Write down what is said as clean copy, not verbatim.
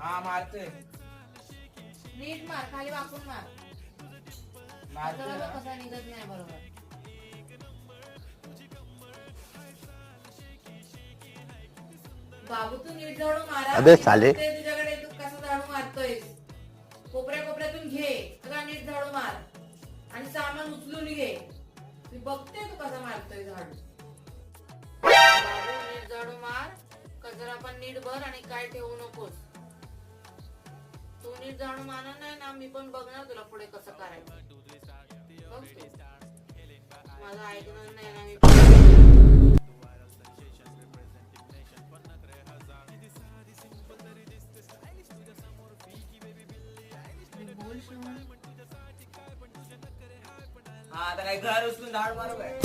हा मारतोय. नीट मार, खाली वाकून मार. मारतोय ना. कसा निघत नाही बरोबर. बाबू तू नीट झाडू मारा. अबे साले. तुझ्याकडे तू कसं झाडू मारतोय? कोपऱ्या कोपऱ्यातून घे, सगळा नीट झाडू मार आणि सामान उचलून घे. मी बघते तू कसा मारतोय झाडू. बाबू नीट झाडू मार, कचरा पण नीट भर आणि काय ठेवू नकोस. तू नीट झाडू मारणार नाही ना, मी पण बघणार तुला पुढे कसं करायचं. बघ तू. माझं ऐकणार नाही ना मी. बोल शिवून. हा आता काय घर उचलून झाड मारू काय?